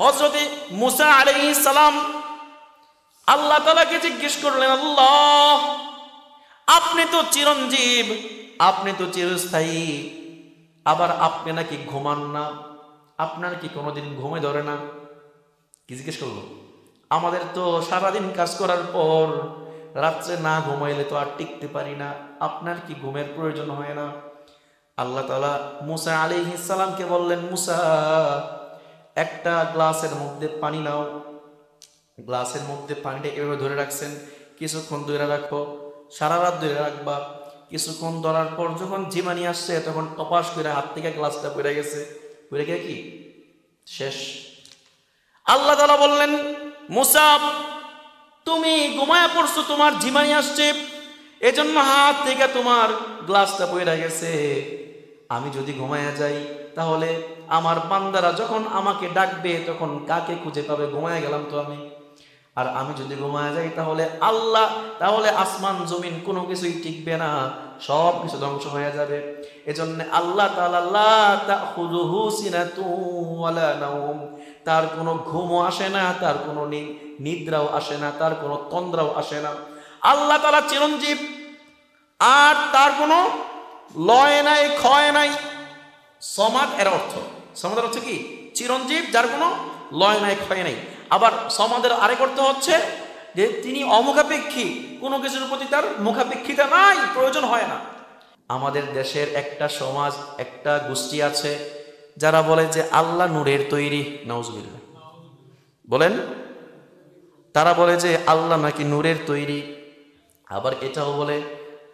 হযরত মুসা আলাইহিস সালাম আল্লাহ তাআলাকে জিজ্ঞেস করলেন, আল্লাহ, আপনি তো চিরঞ্জীব, আপনি তো চিরস্থায়ী, আবার আপনি নাকি ঘুমান না, আপনার কি কোনোদিন ঘুমে ধরে না? কি জিজ্ঞেস করলো? আমাদের তো সারাদিন কাজ করার পর রাত্রে না ঘুমাইলে তো আর টিকতে পারি না, আপনার কি ঘুমের প্রয়োজন হয় না? আল্লাহ তাআলা মুসা আলাইহিস সালামকে বললেন, মুসা, একটা গ্লাসের মধ্যে পানি নাও, গ্লাসের মধ্যে পানিটা এভাবে ধরে রাখছেন, কিছুক্ষণ ধরে রাখো, সারা রাত ধরে রাখবা। কিছুক্ষণ ধরার পর যখন ঝিমানি আসছে তখন টপাস করে হাত থেকে গ্লাসটা পড়ে গেছে, পড়ে গিয়ে কি শেষ। আল্লাহ তাআলা বললেন, মুসা, তুমি ঘুমায়া পড়ছো, তোমার ঝিমানি আসছে, এজন্য হাত থেকে তোমার গ্লাসটা পড়ে গেছে। আমি যদি ঘুমায়া যাই তাহলে আমার বান্দারা যখন আমাকে ডাকবে তখন কাকে খুঁজে পাবে? ঘুমায়া গেলাম তো আমি। আর আমি যদি ঘুমায়া যাই তাহলে আসমান জমিন কোনো কিছুই টিকবে না, সব কিছু ধ্বংস হয়ে যাবে। এজন্য আল্লাহ তাআলা লা তাখুযুহু সিনাতু ওয়ালা নাওম, তার কোনো ঘুমও আসে না, তার কোনো নিদ্রাও আসে না, তার কোনো তন্দ্রাও আসে না। আল্লাহ তাআলা চিরঞ্জীব, আর তার কোনো লয় নাই, ক্ষয় নাই। সমাদ এর অর্থ, সমাদের অর্থ কি? চিরঞ্জীব, যার কোনো লয় নাই, ক্ষয় নাই। আবার সমাদের আরেক অর্থ হচ্ছে যে তিনি অমুখাপেক্ষী, কোনো কিছুর প্রতি তার মুখাপেক্ষিতা নাই, প্রয়োজন হয় না। আমাদের দেশের একটা সমাজ, একটা গোষ্ঠী আছে যারা বলে যে আল্লাহ নূরের তৈরি। নাউজুবিল্লাহ বলেন। তারা বলে যে আল্লাহ নাকি নূরের তৈরি। আবার এটাও বলে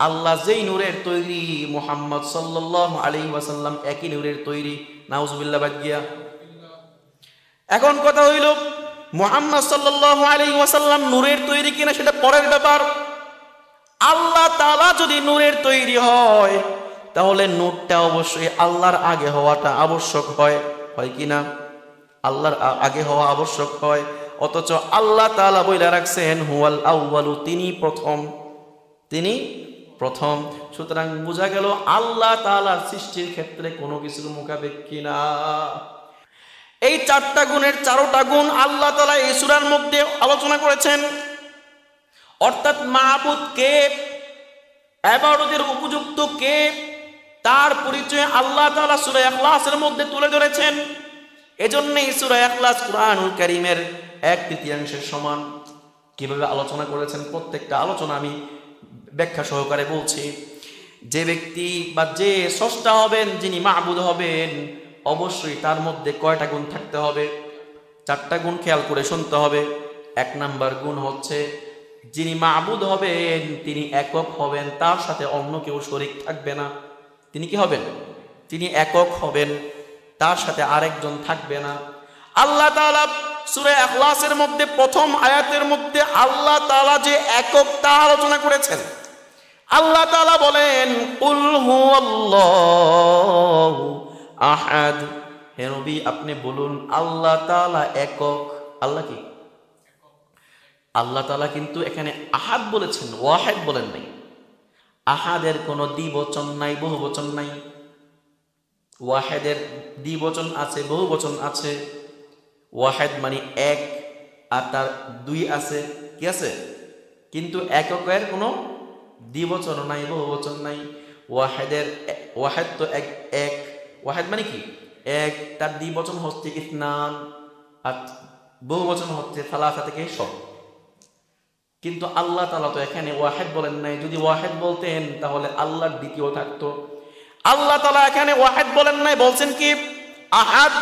আল্লাহ যেই নূরের তৈরি, মুহাম্মদ সাল্লাল্লাহু আলাইহি ওয়াসাল্লাম একই নূরের তৈরি। নাউজুবিল্লাহ বাগিয়া। এখন কথা হইল, মুহাম্মদ সাল্লাল্লাহু আলাইহি ওয়াসাল্লাম নূরের তৈরি কিনা সেটা পরের ব্যাপার। আল্লাহ তাআলা যদি নূরের তৈরি হয় তাহলে নূরটা অবশ্যই আল্লাহর আগে হওয়াটা আবশ্যক হয়, হয় কিনা? আল্লাহর আগে হওয়া আবশ্যক হয়। অথচ আল্লাহ তাআলা বইলা রাখছেন হুয়াল আউয়ালু, তিনি প্রথম, তিনি প্রথম। সুতরাং বোঝা গেল আল্লাহ তাআলার সৃষ্টির ক্ষেত্রে কোনো কিছুর মুখাপেক্ষী না। এই চারটা গুণের চারোটা গুণ আল্লাহ তাআলা এই সূরার মধ্যে আলোচনা করেছেন। অর্থাৎ মাবুদ কে, ইবাদতের উপযুক্ত কে, তার পরিচয় আল্লাহ তাআলা সূরা ইখলাসের মধ্যে তুলে ধরেছেন। এজন্যই সূরা ইখলাস কুরআনুল কারীমের 1/3 সমান। কিভাবে আলোচনা করেছেন প্রত্যেকটা আলোচনা আমি ব্যাখ্যা সহকারে বলছি। যে ব্যক্তি বা যে স্রষ্টা হবেন, যিনি মাবুদ হবেন, অবশ্যই তার মধ্যে কয়টা গুণ থাকতে হবে? 4টা গুণ খেয়াল করে শুনতে হবে। 1 নাম্বার গুণ হচ্ছে যিনি মাবুদ হবেন তিনি একক হবেন, তার সাথে অন্য কেউ শরীক থাকবে না। তিনি কি হবেন? তিনি একক হবেন, তার সাথে আরেকজন থাকবে না। আল্লাহ তাআলা সূরা ইখলাসের মধ্যে প্রথম আয়াতের মধ্যে আল্লাহ তাআলা যে একক তা আলোচনা করেছেন। আল্লাহ তাআলা বলেন, কুল হুয়াল্লাহু আহাদ। হে নবী, আপনি বলুন আল্লাহ তাআলা একক। আল্লাহ কি? আল্লাহ তাআলা কিন্তু এখানে আহাদ বলেছেন, ওয়াহিদ বলেন নাই। আহাদের কোনো দ্বিবচন নাই, বহুবচন নাই। ওয়াহিদের দ্বিবচন আছে, বহুবচন আছে। ওয়াহিদ মানে এক, আর তার 2 আছে, কি আছে? কিন্তু এককের কোনো দ্বিবচন নাই, বহুবচন নাই। ওয়াহিদ তো এক। ওয়াহিদ মানে কি? এক, তার দ্বিবচন হচ্ছে ইসনান, আর বহুবচন হচ্ছে সালাসা থেকে সব। কিন্তু আল্লাহ তাআলা তো এখানে ওয়াহিদ বলেন নাই। যদি ওয়াহিদ বলতেন তাহলে আল্লাহর দ্বিতীয় থাকতো। আল্লাহ তাআলা এখানে ওয়াহিদ বলেন নাই, বলছেন কি আহাদ।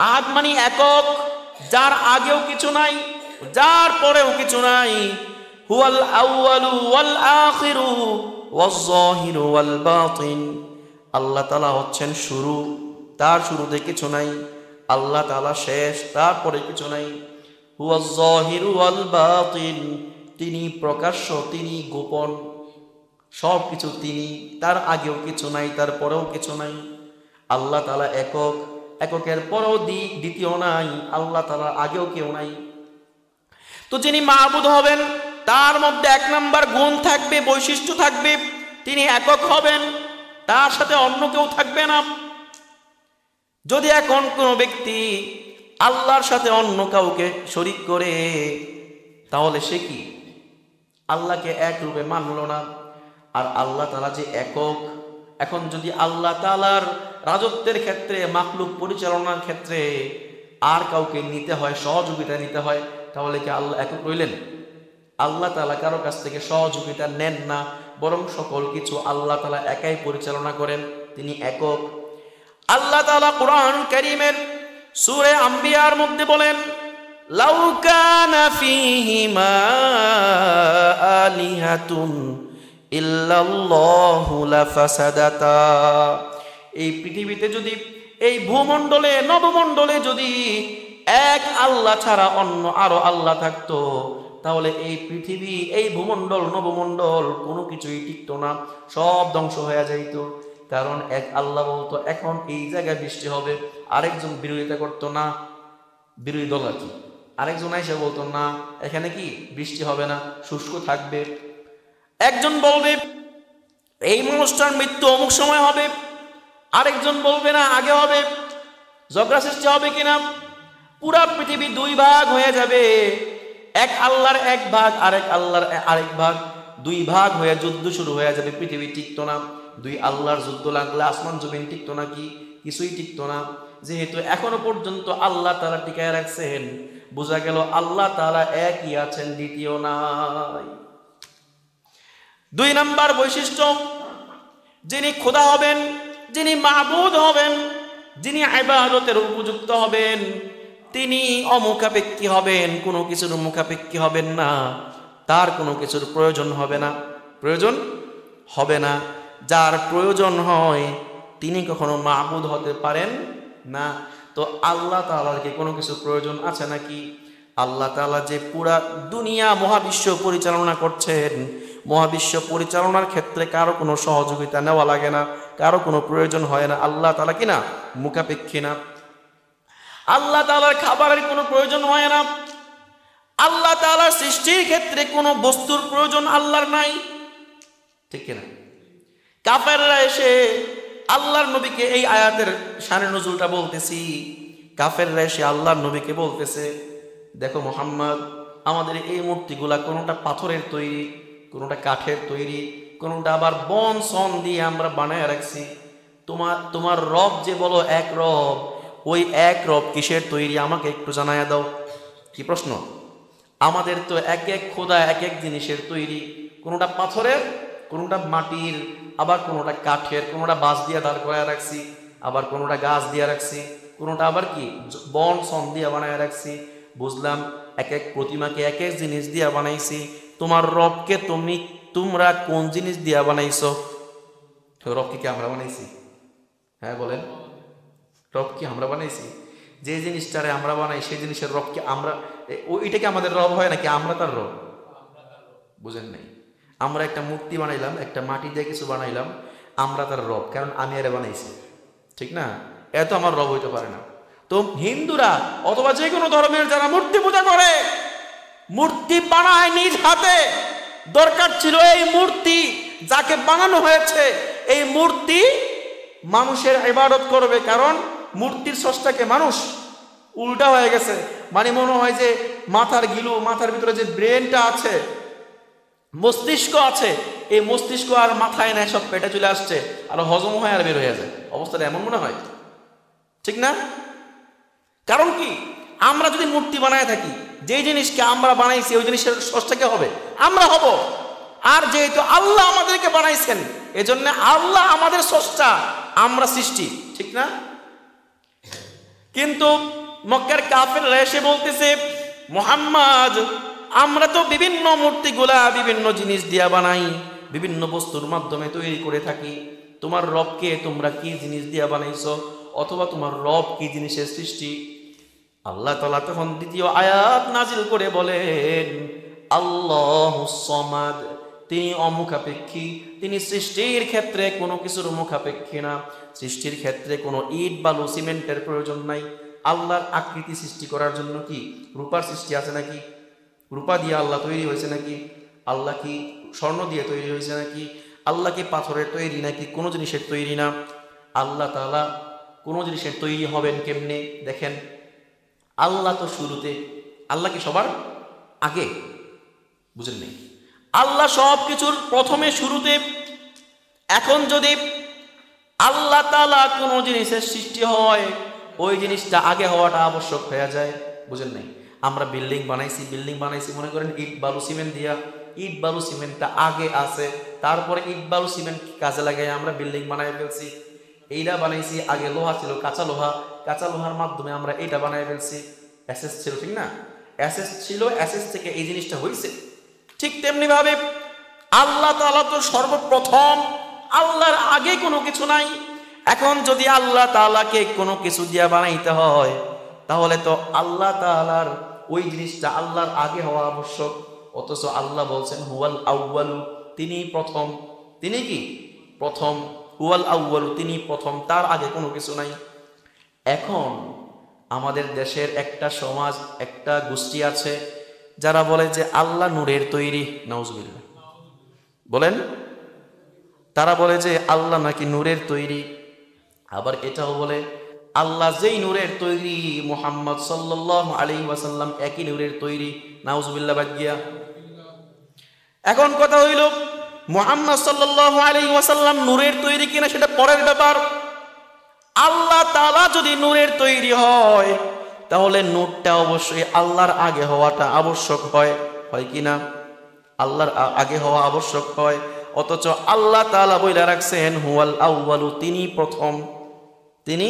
আহাদ মানে একক, যার আগেও কিছু নাই, যার পরেও কিছু নাই। হুয়াল আউয়ালু ওয়াল আখিরু ওয়াজ যাহিরু ওয়াল বাতিন। আল্লাহ তাআলা হচ্ছেন শুরু, তার শুরুতে কিছু নাই। আল্লাহ তাআলা শেষ, তারপরে কিছু নাই। হুয়াজ যাহিরু ওয়াল বাতিন, তিনি প্রকাশ্য, তিনি গোপন, সব কিছু তিনি। তার আগেও কিছু নাই, তারপরেও কিছু নাই। আল্লাহ তাআলা একক, এককের পরেও দ্বিতীয় নাই। আল্লাহ তাআলার আগেও কেউ নাই। তো যিনি মাবুদ হবেন তার মধ্যে 1 নাম্বার গুণ থাকবে, বৈশিষ্ট্য থাকবে, তিনি একক হবেন, তার সাথে অন্য কেউ থাকবে না। যদি এখন কোনো ব্যক্তি আল্লাহর সাথে অন্য কাউকে শরীক করে, তাহলে সে কি আল্লাহকে এক রূপে মানল না। আর আল্লাহ তাআলা যে একক, এখন যদি আল্লাহ তাআলার রাজত্বের ক্ষেত্রে, মাখলুক পরিচালনার ক্ষেত্রে আর কাউকে নিতে হয়, সহযোগিতা নিতে হয়, তাহলে কি আল্লাহ একক রইলেন? আল্লাহ তাআলা কারো কাছ থেকে সহযোগিতা নেন না, বরং সকল কিছু আল্লাহ তাআলা একাই পরিচালনা করেন, তিনি একক। আল্লাহ তাআলা কুরআন কারীমের সূরা আম্বিয়ার মধ্যে বলেন, লাউ কানা ফীহিমা আলিহাতুন ইল্লাল্লাহু লাফাসাদাতা। এই পৃথিবীতে যদি, এই ভূমণ্ডলে, নবমণ্ডলে যদি এক আল্লাহ ছাড়া অন্য আরো আল্লাহ থাকতো, তাহলে এই পৃথিবী, এই ভূমণ্ডল, নবমণ্ডল কোনো কিছুই টিকতো না, সব ধ্বংস হয়ে যাইত। কারণ এক আল্লাহ বলতো এখন এই জায়গায় বৃষ্টি হবে, আরেকজন বিরোধিতা করতো না, বিরোধী দল আর কি, আরেকজন এসে বলতো না এখানে কি বৃষ্টি হবে না, শুষ্ক থাকবে। একজন বলবে এই মানুষটার মৃত্যু অমুক সময় হবে, আরেকজন বলবে না আগে হবে, ঝগড়া সৃষ্টি হবে কিনা, পুরা পৃথিবী দুই ভাগ হয়ে যাবে, এক আল্লাহর এক ভাগ, আরেক আল্লাহর আরেক ভাগ, দুই ভাগ হয়ে যুদ্ধ শুরু হয়ে যাবে, পৃথিবী টিকতো না। দুই আল্লাহর যুদ্ধ লাগলে আসমান জমিন টিকতো না, কি কিছুই টিকতো না। যেহেতু এখনো পর্যন্ত আল্লাহ তাআলা টিকায় রাখছেন, বোঝা গেল আল্লাহ তাআলা একই আছেন, দ্বিতীয় নাই। দুই নাম্বার বৈশিষ্ট্য, যিনি খোদা হবেন, যিনি মাবুদ হবেন, যিনি ইবাদতের উপযুক্ত হবেন, তিনি অমুখাপেক্ষী হবেন, কোনো কিছুর মুখাপেক্ষী হবেন না, তার কোনো কিছুর প্রয়োজন হবে না, প্রয়োজন হবে না। যার প্রয়োজন হয় তিনি কখনো মাবুদ হতে পারেন না। তো আল্লাহ তাআলার কি কোনো কিছু প্রয়োজন আছে নাকি? আল্লাহ তাআলা যে পুরা দুনিয়া মহাবিশ্ব পরিচালনা করছেন, মহাবিশ্ব পরিচালনার ক্ষেত্রে কারো কোনো সহযোগিতা নেওয়া লাগে না, কারো কোনো প্রয়োজন হয় না। আল্লাহ তাআলা কি না মুখাপেক্ষী না। আল্লাহ তাআলার খাবারের কোনো প্রয়োজন হয় না। আল্লাহ তাআলার সৃষ্টির ক্ষেত্রে কোনো বস্তুর প্রয়োজন আল্লাহর নাই, ঠিক কিনা? কাফেররা এসে আল্লাহর নবীকে, এই আয়াতের শানে নজুলটা বলতেছি, কাফেররা এসে আল্লাহর নবীকে বলতেছে দেখো মুহাম্মদ, আমাদের এই মূর্তিগুলা কোনোটা পাথরের তৈরি, কোনোটা কাঠের তৈরি, কোনোটা আবার বন সন দিয়ে আমরা বানায় রাখছি। তোমার রব যে বলো এক রব, ওই এক রব কিসের তৈরি আমাকে একটু জানায়া দাও। কি প্রশ্ন? আমাদের তো এক এক খোদা এক এক জিনিসের তৈরি, কোনোটা পাথরের, কোনোটা মাটির, আবার কোনোটা কাঠের, কোনোটা বাঁশ দিয়ে দাঁড় করায় রাখছি, আবার কোনোটা গাছ দিয়ে রাখছি, কোনোটা আবার কি বন সন দিয়ে বানায় রাখছি। বুঝলাম, এক এক প্রতিমাকে এক এক জিনিস দিয়ে বানাইছি। তোমার রবকে তোমরা কোন জিনিস দিয়ে বানাইছো? রবকে কি আমরা বানাইছি? হ্যাঁ বলেন, রব কি আমরা বানাইছি? যে জিনিসটারে আমরা বানাই সেই জিনিসের রব কি আমরা, ওইটা কি আমাদের রব হয় নাকি আমরা তার রব? বুঝেন নাই? আমরা একটা মূর্তি বানাইলাম, একটা মাটি দিয়ে কিছু বানাইলাম, আমরা তার রব, কারণ আমি আরে বানাইছি, ঠিক না? এত আমার রব হইতে পারে না। তো হিন্দুরা অথবা যে কোনো ধর্মের যারা মূর্তি পূজা করে, মূর্তি বানায় নিজ হাতে, দরকার ছিল এই মূর্তি যাকে বানানো হয়েছে, এই মূর্তি মানুষের ইবাদত করবে, কারণ মূর্তির স্রষ্টাকে মানুষ। উল্টা হয়ে গেছে, মানে মনে হয় যে মাথার গিলু, মাথার ভিতরে যে ব্রেনটা আছে, মস্তিষ্ক আছে, এই মস্তিষ্ক আর মাথায় নেয়, সব পেটে চলে আসছে, আর হজম হয় আর বের হয়ে যায়। অবস্থাটা এমন মনে হয়, ঠিক না? কারণ কি, আমরা যদি মূর্তি বানায় থাকি, যে জিনিসকে আমরা বানাইছি ওই জিনিসের স্রষ্টাকে হবে, আমরা হব। আর যেহেতু আল্লাহ আমাদেরকে বানাইছেন, এজন্য আল্লাহ আমাদের স্রষ্টা, আমরা সৃষ্টি, ঠিক না? কিন্তু মক্কার কাফেররা এসে বলতেছে মুহাম্মদ, আমরা তো বিভিন্ন মূর্তিগুলা বিভিন্ন জিনিস দিয়া বানাই, বিভিন্ন বস্তুর মাধ্যমে তৈরি করে থাকি, তোমার রবকে তোমরা কি জিনিস দিয়া বানাইছো, অথবা তোমার রব কি জিনিসের সৃষ্টি? আল্লাহ তাআলা তখন দ্বিতীয় আয়াত নাজিল করে বলেন, আল্লাহুস সামাদ, তিনি অমুখাপেক্ষী, তিনি সৃষ্টির ক্ষেত্রে কোনো কিছুর মুখাপেক্ষী না। সৃষ্টির ক্ষেত্রে কোনো ইট বালু সিমেন্টের প্রয়োজন নাই। আল্লাহর আকৃতি সৃষ্টি করার জন্য কি রূপার সৃষ্টি আছে নাকি? রূপা দিয়ে আল্লাহ তৈরি হয়েছে নাকি? আল্লাহ কি স্বর্ণ দিয়ে তৈরি হয়েছে নাকি? আল্লাহ কি পাথরের তৈরি নাকি? কোনো জিনিসের তৈরি না। আল্লাহ তাআলা কোনো জিনিসের তৈরি হবেন কেমনে? দেখেন, আল্লাহ তো শুরুতে, আল্লাহ কি সবার আগে? বুঝেন নেই? আল্লাহ সব কিছুর প্রথমে শুরুতে। এখন যদি আল্লাহ তাআলা কোনো জিনিসের সৃষ্টি হয়, ওই জিনিসটা আগে হওয়াটা আবশ্যক হয়ে যায়। বুঝেন নাই? আমরা বিল্ডিং বানাইছি মনে করেন ইট বালু সিমেন্ট দিয়া। ইট বালু সিমেন্টটা আগে আছে, তারপরে ইট বালু সিমেন্ট কাজে লাগাই আমরা বিল্ডিং বানাই ফেলছি। এইটা বানাইছি, আগে লোহা ছিল, কাঁচা লোহার মাধ্যমে আমরা এটা বানাই ফেলছি। অ্যাসেস ছিল, ঠিক না? অ্যাসেস ছিল, অ্যাসেস থেকে এই জিনিসটা হয়েছে। ঠিক তেমনি ভাবে আল্লাহ তাআলা তো সর্বপ্রথম, আল্লাহর আগে কোনো কিছু নাই। এখন যদি আল্লাহ তাআলাকে কোনো কিছু দিয়া বানাইতে হয়, তাহলে তো আল্লাহ তাআলার ওই জিনিসটা আল্লাহর আগে হওয়া আবশ্যক। অথচ আল্লাহ বলছেন হুয়াল আউয়ালু, তিনি প্রথম। তিনি কি প্রথম? হুয়াল আউয়ালু, তিনি প্রথম, তার আগে কোনো কিছু নাই। এখন আমাদের দেশের একটা সমাজ, একটা গোষ্ঠী আছে যারা বলে যে আল্লাহ নূরের তৈরি। নাউজুবিল্লাহ বলেন। তারা বলে যে আল্লাহ নাকি নূরের তৈরি। আবার এটাও বলে আল্লাহ যেই নূরের তৈরি, মুহাম্মদ সাল্লাল্লাহু আলাইহি ওয়াসাল্লাম একই নূরের তৈরি। নাউজুবিল্লাহ বাগিয়া। এখন কথা হইল, মুহাম্মদ সাল্লাল্লাহু আলাইহি ওয়াসাল্লাম নূরের তৈরি কিনা সেটা পরের ব্যাপার। আল্লাহ তাআলা যদি নূরের তৈরি হয়, তাহলে নূরটা অবশ্যই আল্লাহর আগে হওয়াটা আবশ্যক হয় কিনা? আল্লাহর আগে হওয়া আবশ্যক হয়। অথচ আল্লাহ তাআলা বইলা রাখছেন হুয়াল আউয়ালু, তিনি প্রথম, তিনি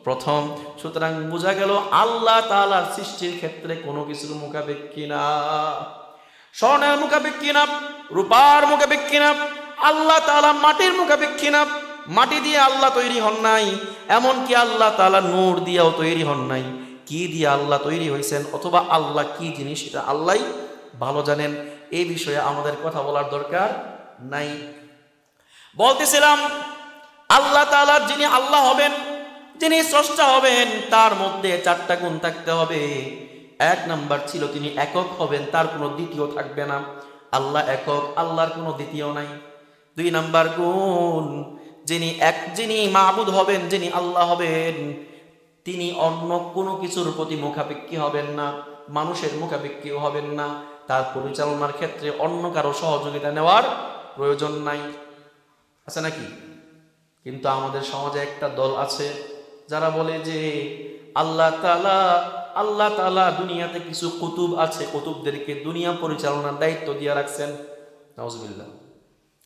প্রথম। সুতরাং বোঝা গেল আল্লাহ তাআলার সৃষ্টির ক্ষেত্রে কোনো কিছুর মুখাপেক্ষী না, স্বর্ণের মুখাপেক্ষী না, রূপার মুখাপেক্ষী না। আল্লাহ তাআলা মাটির মুখাপেক্ষী না। মাটি দিয়ে আল্লাহ তৈরি হন নাই, এমনকি আল্লাহ তাআলা নূর দিয়েও তৈরি হন নাই। কি দিয়ে আল্লাহ তৈরি হয়েছেন, অথবা আল্লাহ কি জিনিস, এটা আল্লাহই ভালো জানেন। এই বিষয়ে আমাদের কথা বলার দরকার নাই। বলতেছিলাম আল্লাহ তাআলা যিনি আল্লাহ হবেন, যিনি স্রষ্টা হবেন, তার মধ্যে চারটা গুণ থাকতে হবে। এক নাম্বার ছিল তিনি একক হবেন, তার কোনো দ্বিতীয় থাকবে না। আল্লাহ একক, আল্লাহর কোনো দ্বিতীয় নাই। দুই নাম্বার গুণ, যিনি মাবুদ হবেন, যিনি আল্লাহ হবেন, তিনি অন্য কোনো কিছুর প্রতি মুখাপেক্ষী হবেন না, মানুষের মুখাপেক্ষীও হবেন না। তার পরিচালনার ক্ষেত্রে অন্য কারো সহযোগিতা নেওয়ার প্রয়োজন নাই। আছে নাকি? কিন্তু আমাদের সমাজে একটা দল আছে যারা বলে যে আল্লাহ তাআলা দুনিয়াতে কিছু কুতুব আছে, কুতুবদেরকে দুনিয়া পরিচালনার দায়িত্ব দিয়ে রাখছেন। নাউজুবিল্লাহ।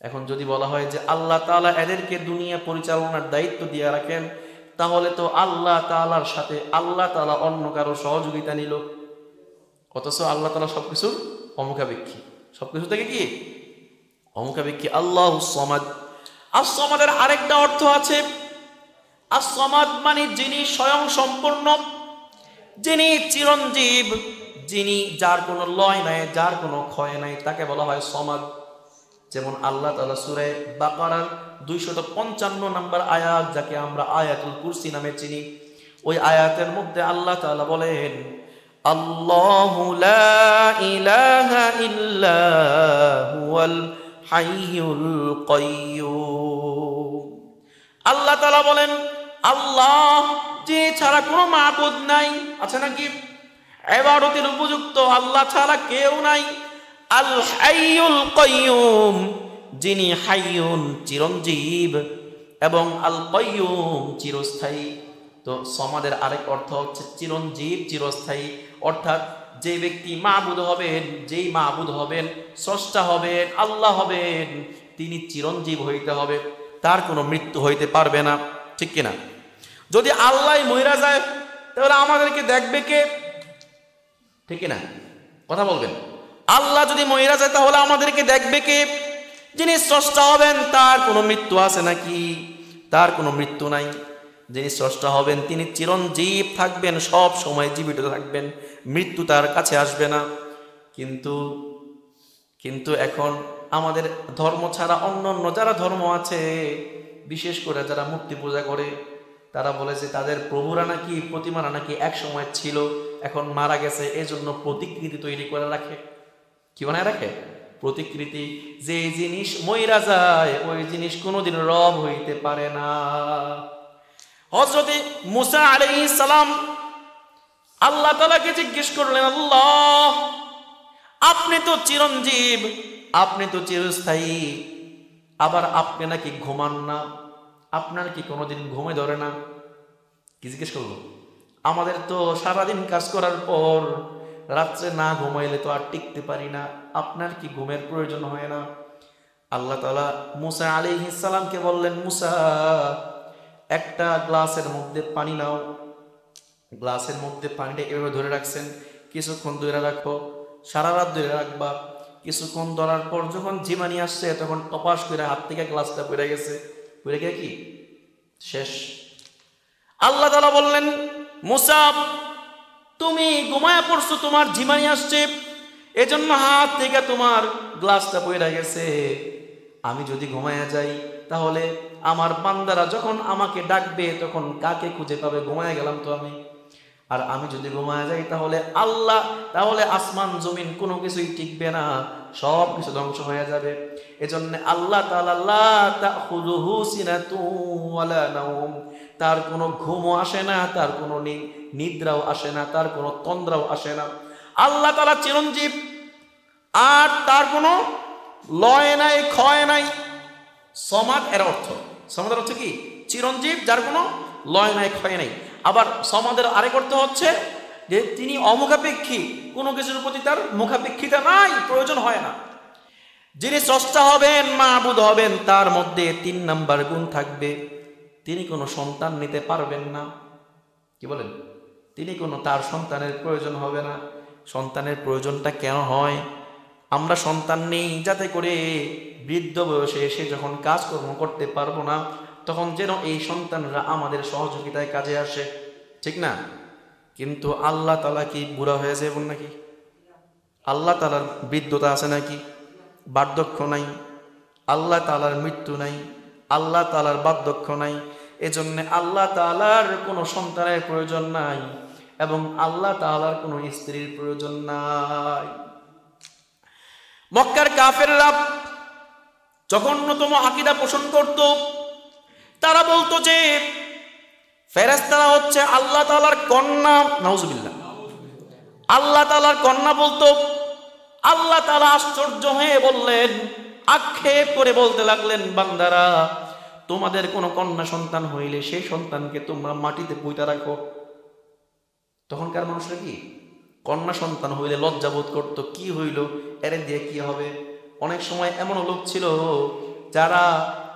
এখন যদি বলা হয় যে আল্লাহ তাআলা এদেরকে দুনিয়া পরিচালনার দায়িত্ব দিয়ে রাখেন, তাহলে তো আল্লাহ তাআলার সাথে আল্লাহ তাআলা অন্য কারো সহযোগিতা নিল। অথচ আল্লাহ তাআলা সবকিছুর অমুখাপেক্ষী, সবকিছু থেকে কি অমুখাপেক্ষী। আল্লাহুস সামাদ। আস-সামাদের আরেকটা অর্থ আছে। আস-সামাদ মানে যিনি স্বয়ং সম্পূর্ণ, যিনি চিরঞ্জীব, যিনি যার কোনো লয় নাই, যার কোনো ক্ষয় নাই, তাকে বলা হয় সামাদ। যেমন আল্লাহ তাআলা সূরা বাকারার 255 নম্বর আয়াত, যাকে আমরা আয়াতুল কুরসি নামে চিনি, ওই আয়াতের মধ্যে আল্লাহ তাআলা বলেন আল্লাহু লা ইলাহা ইল্লা হুয়াল হাইয়ুল কাইয়্যুম। আল্লাহ তাআলা বলেন আল্লাহ, যে ছাড়া কোনো মাবুদ নাই, আছে নাকি? ইবাদতের উপযুক্ত আল্লাহ ছাড়া কেউ নাই। আল হাইয়ুল কাইয়্যুম, যিনি হাইয়ুন চিরঞ্জীব, এবং আল কাইয়্যুম চিরস্থায়ী। তো সমাদের আরেক অর্থ হচ্ছে চিরঞ্জীব, চিরস্থায়ী। অর্থাৎ যে ব্যক্তি মাবুদ হবেন, যেই মাবুদ হবেন, স্রষ্টা হবেন, আল্লাহ হবেন, তিনি চিরঞ্জীব হইতে হবে, তার কোনো মৃত্যু হইতে পারবে না। ঠিক কিনা? যদি আল্লাহ মইরা যায়, তাহলে আমাদেরকে দেখবে কে? ঠিক কিনা? কথা বলবেন। আল্লাহ যদি মইরা যায়, তাহলে আমাদেরকে দেখবে কে? যিনি স্রষ্টা হবেন, তার কোনো মৃত্যু আছে নাকি? তার কোনো মৃত্যু নাই। যিনি স্রষ্টা হবেন, তিনি চিরঞ্জীব থাকবেন, সব সময় জীবিত থাকবেন, মৃত্যু তার কাছে আসবে না। কিন্তু এখন আমাদের ধর্ম ছাড়া অন্য যারা ধর্ম আছে, বিশেষ করে যারা মূর্তি পূজা করে, তারা বলে যে তাদের প্রভুরা নাকি, প্রতিমারা নাকি এক সময় ছিল, এখন মারা গেছে, এজন্য প্রতিকৃতি তৈরি করে রাখে। কি বানায় রাখে? প্রতিকৃতি। যে জিনিস মইরা যায়, ওই জিনিস কোনোদিন রব হইতে পারে না। হযরতে মুসা আলাইহিস সালাম আল্লাহ তাআলাকে জিজ্ঞেস করলেন, আল্লাহ আপনি তো চিরঞ্জীব, আপনি তো চিরস্থায়ী, আবার আপনি নাকি ঘুমান না, আপনার কি কোনোদিন ঘুমে ধরে না? কি জিজ্ঞেস করবো? আমাদের তো সারাদিন কাজ করার পর রাত্রে না ঘুমাইলে তো আর টিকতে পারি না, আপনার কি ঘুমের প্রয়োজন হয় না? আল্লাহ তাআলা মুসা আলাইহিস সালামকে বললেন, মুসা একটা গ্লাসের মধ্যে পানি নাও, গ্লাসের মধ্যে পানিটা এভাবে ধরে রাখছেন, কিছুক্ষণ ধরে রাখো, সারা রাত ধরে রাখবা। কিছুক্ষণ ধরার পর যখন ঝিমানি আসছে তখন টপাস করে হাত থেকে গ্লাসটা পড়ে গেছে, পড়ে গিয়ে কি শেষ। আল্লাহ তাআলা বললেন, মুসা তুমি ঘুমায়া পড়ছো, তোমার ঝিমানি আসছে, এজন্য হাত থেকে তোমার গ্লাসটা পড়ে গেছে। আমি যদি ঘুমায়া যাই তাহলে আমার বান্দারা যখন আমাকে ডাকবে তখন কাকে খুঁজে পাবে? ঘুমায়া গেলাম তো আমি। আর আমি যদি ঘুমায়া যাই তাহলে আসমান জমিন কোনো কিছুই টিকবে না, সব কিছু ধ্বংস হয়ে যাবে। এজন্য আল্লাহ তাআলা লা তাখুযুহু সিনাতু ওয়ালা নাওম, তার কোনো ঘুমও আসে না, তার কোনো নিদ্রাও আসে না, তার কোনো তন্দ্রাও আসে না। আল্লাহ তাআলা চিরঞ্জীব, আর তার কোনো লয় নাই, ক্ষয় নাই। সমাদ এর অর্থ, সমাদের অর্থ কি? চিরঞ্জীব, যার কোনো লয় নাই, ক্ষয় নাই। আবার সমাদের আরেক অর্থ হচ্ছে যে তিনি অমুখাপেক্ষী, কোনো কিছুর প্রতি তার মুখাপেক্ষিতা নাই, প্রয়োজন হয় না। যিনি স্রষ্টা হবেন, মাবুদ হবেন, তার মধ্যে 3 নাম্বার গুণ থাকবে, তিনি কোনো সন্তান নিতে পারবেন না। কি বলেন? তিনি কোনো, তার সন্তানের প্রয়োজন হবে না। সন্তানের প্রয়োজনটা কেন হয়? আমরা সন্তান নেই যাতে করে বৃদ্ধ বয়সে এসে যখন কাজকর্ম করতে পারবো না তখন যেন এই সন্তানরা আমাদের সহযোগিতায় কাজে আসে, ঠিক না? কিন্তু আল্লাহ তাআলা কি বুড়া হয়ে যাবেন নাকি? আল্লাহ তাআলার বৃদ্ধতা আছে নাকি? বার্ধক্য নাই। আল্লাহ তাআলার মৃত্যু নাই, আল্লাহ তাআলার বার্ধক্য নাই। এজন্য আল্লাহ তাআলার কোনো সন্তানের প্রয়োজন নাই এবং আল্লাহ তাআলার কোনো স্ত্রীর প্রয়োজন নাই। মক্কার কাফেররা জঘন্যতম আকীদা পোষণ করত। তারা বলতো যে ফেরেশতারা হচ্ছে আল্লাহ তাআলার কন্যা, নাউজুবিল্লাহ, আল্লাহ তাআলার কন্যা বলতো। আল্লাহ তাআলা আশ্চর্য হয়ে বললেন, আক্ষেপ করে বলতে লাগলেন, বান্দারা তোমাদের কোনো কন্যা সন্তান হইলে সেই সন্তানকে তোমরা মাটিতে পুঁতে রাখো। তখনকার মানুষরা কি কন্যা সন্তান হইলে লজ্জাবোধ করত, কি হইল, এর দিয়ে কি হবে? অনেক সময় এমন লোক ছিল যারা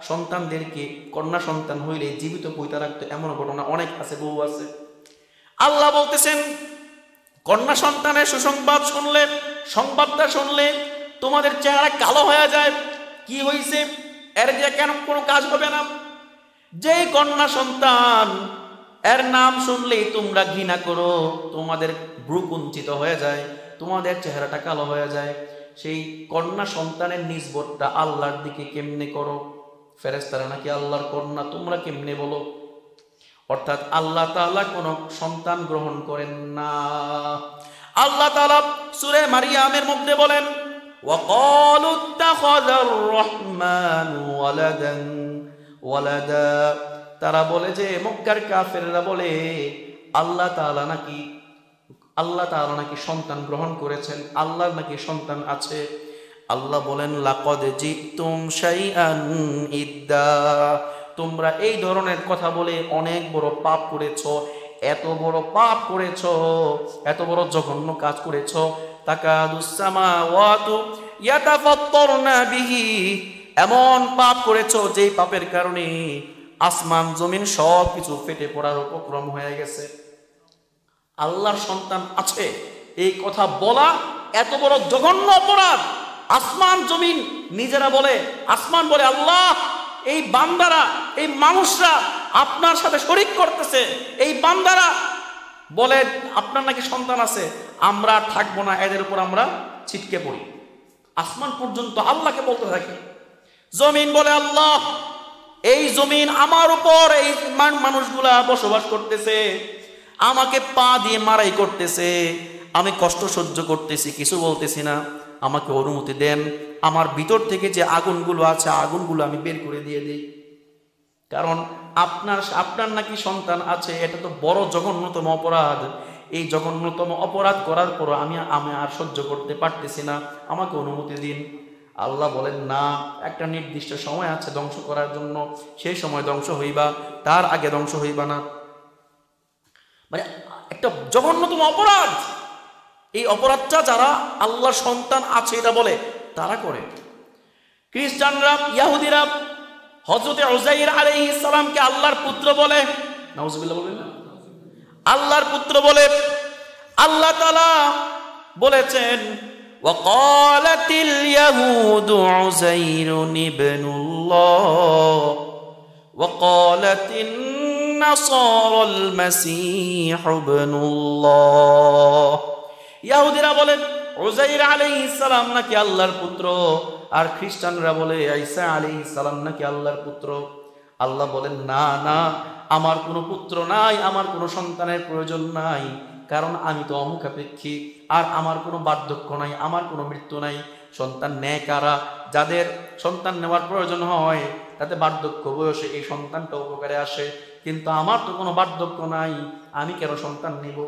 সন্তানদেরকে কন্যা সন্তান হইলে জীবিত পুঁতে রাখতো, এমন ঘটনা অনেক আছে, বহু আছে। আল্লাহ বলতেছেন, কন্যা সন্তানের সুসংবাদ শুনলে, সংবাদটা শুনলে তোমাদের চেহারা কালো হয়ে যায়। কি হয়েছে? এর দিয়ে কেন কোনো কাজ হবে না? যেই কন্যা সন্তান এর নাম শুনলেই তোমরা ঘৃণা করো, তোমাদের ভ্রু কুঞ্চিত হয়ে যায়, তোমাদের চেহারাটা কালো হয়ে যায়, সেই কন্যা সন্তানের নিসবতটা আল্লাহর দিকে কেমনে করো? ফেরেশতারা নাকি আল্লাহর কন্যা, তোমরা কেমনে বলো? অর্থাৎ আল্লাহ তাআলা কোনো সন্তান গ্রহণ করেন না। আল্লাহ তাআলা সূরা মারিয়ামের মধ্যে বলেন, ওয়াকালু ইত্তাখাযার রাহমানু ওয়ালাদা। তারা বলে যে, মক্কার কাফেররা বলে আল্লাহ তাআলা নাকি সন্তান গ্রহণ করেছেন, আল্লাহর নাকি সন্তান আছে। আল্লাহ বলেন, লাকাদ জিতুম শাইআন ইদ্দা, তোমরা এই ধরনের কথা বলে অনেক বড় পাপ করেছো, এত বড় পাপ করেছো, এত বড় জঘন্য কাজ করেছো। তাকাদুস সামাওয়াতু ইয়াতাফাত্তারনা বিহি, এমন পাপ করেছো যেই পাপের কারণে আসমান জমিন সব কিছু ফেটে পড়ার উপক্রম হয়ে গেছে। আল্লাহর সন্তান আছে এই কথা বলা এত বড় জঘন্য অপরাধ। আসমান জমিন নিজেরা বলে, আসমান বলে, আল্লাহ এই বান্দারা, এই মানুষরা আপনার সাথে শরীক করতেছে, এই বান্দারা বলে আপনার নাকি সন্তান আছে, আমরা থাকবো না, এদের উপর আমরা ছিটকে পড়ি। আসমান পর্যন্ত আল্লাহকে বলতে থাকে। জমিন বলে, আল্লাহ এই জমিন আমার উপর এই মানুষগুলা বসবাস করতেছে, আমাকে পা দিয়ে মারাই করতেছে, আমি কষ্ট সহ্য করতেছি, কিছু বলতেছি না, আমাকে অনুমতি দেন, আমার ভিতর থেকে যে আগুনগুলো আছে আগুনগুলো আমি বের করে দিয়ে দিই। কারণ আপনার নাকি সন্তান আছে, এটা তো বড় জঘন্যতম অপরাধ। এই জঘন্যতম অপরাধ করার পর আমি আর সহ্য করতে পারতেছি না, আমাকে অনুমতি দিন। আল্লাহ বলেন, না, একটা নির্দিষ্ট সময় আছে ধ্বংস করার জন্য, সেই সময় ধ্বংস হইবা, তার আগে ধ্বংস হইবা না। মানে একটা জঘন্যতম অপরাধ, এই অপরাধটা যারা আল্লাহর সন্তান আছে এটা বলে তারা করে। খ্রিস্টানরা, ইহুদিরা হযরত উযাইর আলাইহিস সালামকে আল্লাহর পুত্র বলে, নাউজুবিল্লাহ বলেন না, আল্লাহর পুত্র বলে। আল্লাহ তাআলা বলেছেন, ওয়াকালাতিল ইয়াহুদু উযাইরুন ইবনুল্লাহ ওয়াকালাতিন নাসারাল মাসীহ ইবনুল্লাহ। ইহুদিরা বলেন উযাইর আলাইহিস সালাম নাকি আল্লাহর পুত্র, আর খ্রিস্টানরা বলে ঈসা আলাইহিস সালাম নাকি আল্লাহর পুত্র। আল্লাহ বলেন, না না, আমার কোনো পুত্র নাই, আমার কোনো সন্তানের প্রয়োজন নাই, কারণ আমি তো অমুখাপেক্ষী, আর আমার কোনো বার্ধক্য নাই, আমার কোনো মৃত্যু নাই। সন্তান নেয় কারা? যাদের সন্তান নেওয়ার প্রয়োজন হয়, তাতে বার্ধক্য বয়সে এই সন্তানটা উপকারে আসে, কিন্তু আমার তো কোনো বার্ধক্য নাই, আমি কেন সন্তান নেব?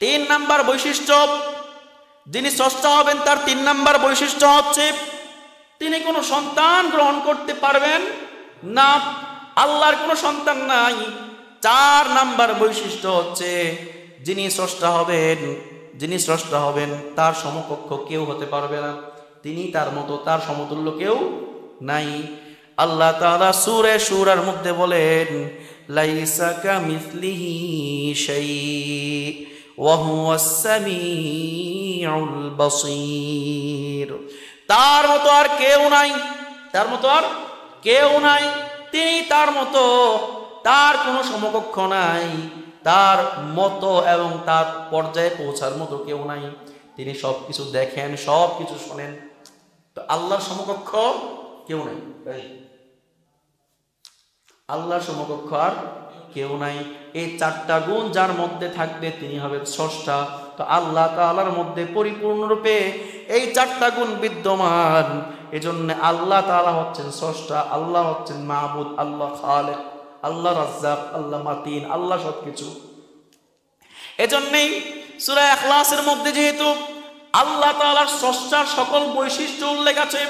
3 নাম্বার বৈশিষ্ট্য, যিনি স্রষ্টা হবেন তার 3 নাম্বার বৈশিষ্ট্য হচ্ছে তিনি কোনো সন্তান গ্রহণ করতে পারবেন না, আল্লাহর কোনো সন্তান নাই। 4 নাম্বার বৈশিষ্ট্য হচ্ছে যিনি স্রষ্টা হবেন তার সমকক্ষ কেউ হতে পারবে না, তিনি তার মতো, তার সমতুল্য কেউ নাই। আল্লাহ তাআলা সূরা শুরার মধ্যে বলেন, লাইসা কামিসলিহি শাই ওয়া হুয়াস সামিউল বাসীর। তার মতো আর কেউ নাই, তার মতো আর কেউ নাই, তিনি তার মতো, তার কোনো সমকক্ষ নাই, তার মতো এবং তার পর্যায়ে পৌঁছার মতো কেউ নাই। তিনি সবকিছু দেখেন, সবকিছু শোনেন। তো আল্লাহর সমকক্ষ কেউ নাই, আল্লাহর সমকক্ষ আর কেউ নাই। এই 4টা গুণ যার মধ্যে থাকবে তিনি হবেন স্রষ্টা। তো আল্লাহ তাআলার মধ্যে পরিপূর্ণরূপে এই 4টা গুণ বিদ্যমান, এজন্য আল্লাহ তাআলা হচ্ছেন স্রষ্টা, আল্লাহ হচ্ছেন মাবুদ, আল্লাহ খালেক, আল্লাহ রাজ্জাক, আল্লাহ মাতিন, আল্লাহ সবকিছু। এজন্যই সূরা ইখলাসের মধ্যে যেহেতু আল্লাহ তাআলার স্রষ্টার সকল বৈশিষ্ট্য উল্লেখ আছে,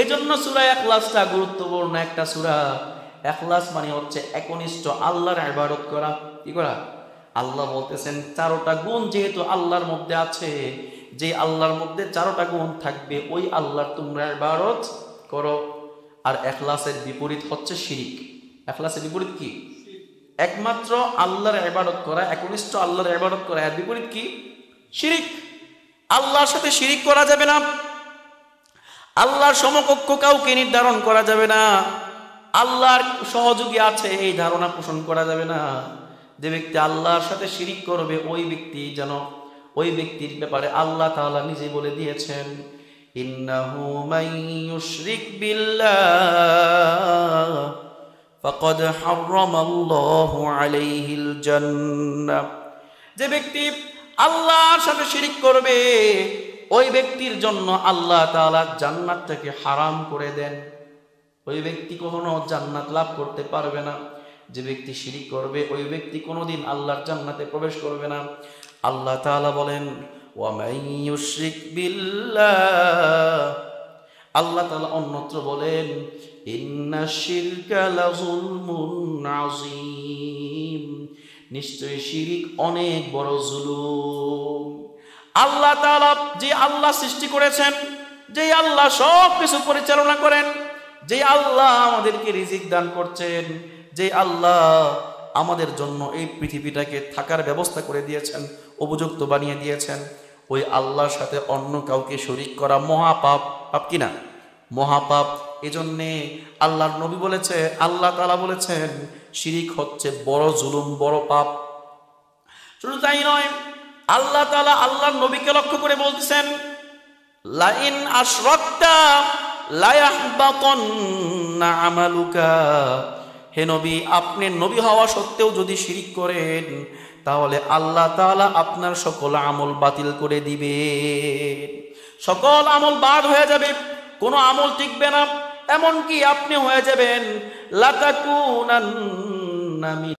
এজন্য সূরা ইখলাসটা গুরুত্বপূর্ণ একটা সূরা। ইখলাস মানে হচ্ছে একনিষ্ঠ আল্লাহর ইবাদত করা। কি করা? আল্লাহ বলতেছেন 4টা গুণ যেহেতু আল্লাহর মধ্যে আছে, যে আল্লাহর মধ্যে 4টা গুণ থাকবে ওই আল্লাহর তোমরা ইবাদত করো। আর ইখলাসের বিপরীত হচ্ছে শিরিক। ইখলাসের বিপরীত কি? একমাত্র আল্লাহর ইবাদত করা, একনিষ্ঠ আল্লাহর ইবাদত করা। এর বিপরীত কি? শিরিক। আল্লাহর সাথে শিরিক করা যাবে না, আল্লাহর সমকক্ষ কাউকে নির্ধারণ করা যাবে না, আল্লাহর সহযোগী আছে এই ধারণা পোষণ করা যাবে না। যে ব্যক্তি আল্লাহর সাথে শিরিক করবে ওই ব্যক্তি যেন, ওই ব্যক্তির ব্যাপারে আল্লাহ তাআলা নিজে বলে দিয়েছেন, ইন্নাহু মান ইউশরিক বিল্লাহ ফাকাদ হারামাল্লাহু আলাইহিল জান্নাহ। যে ব্যক্তি আল্লাহর সাথে শিরিক করবে ওই ব্যক্তির জন্য আল্লাহ তাআলা জান্নাতটাকে হারাম করে দেন। ওই ব্যক্তি কখনো জান্নাত লাভ করতে পারবে না। যে ব্যক্তি শিরিক করবে ওই ব্যক্তি কোনোদিন আল্লাহর জান্নাতে প্রবেশ করবে না। আল্লাহ তাআলা বলেন, ওয়া মান ইউশরিক বিল্লাহ, আল্লাহ তাআলা অন্যত্র বলেন, ইন্নাশ শিরকা লাযুলমুন আযীম, নিশ্চয়ই শিরিক অনেক বড় জুলুম। আল্লাহ তাআলা যে আল্লাহ সৃষ্টি করেছেন, যে আল্লাহ সব কিছু পরিচালনা করেন, যে আল্লাহ আমাদেরকে রিজিক দান করছেন, যে আল্লাহ আমাদের জন্য এই পৃথিবীটাকে থাকার ব্যবস্থা করে দিয়েছেন, উপযুক্ত বানিয়ে দিয়েছেন, ওই আল্লাহর সাথে অন্য কাউকে শরীক করা মহাপাপ। পাপ কিনা? মহাপাপ। এজন্যে আল্লাহর নবী বলেছে, আল্লাহ তাআলা বলেছেন শিরিক হচ্ছে বড় জুলুম, বড় পাপ। শুধু তাই নয়, আল্লাহ তাআলা আল্লাহর নবীকে লক্ষ্য করে বলতেছেন, লাইন আশরাকতা লা ইয়াহবাতান্না আমালুকা। হে নবী, আপনি নবী হওয়া সত্ত্বেও যদি শিরিক করেন তাহলে আল্লাহ তাআলা আপনার সকল আমল বাতিল করে দিবে। সকল আমল বাদ হয়ে যাবে, কোনো আমল টিকবে না, এমনকি আপনি হয়ে যাবেন লাতাকুনান্না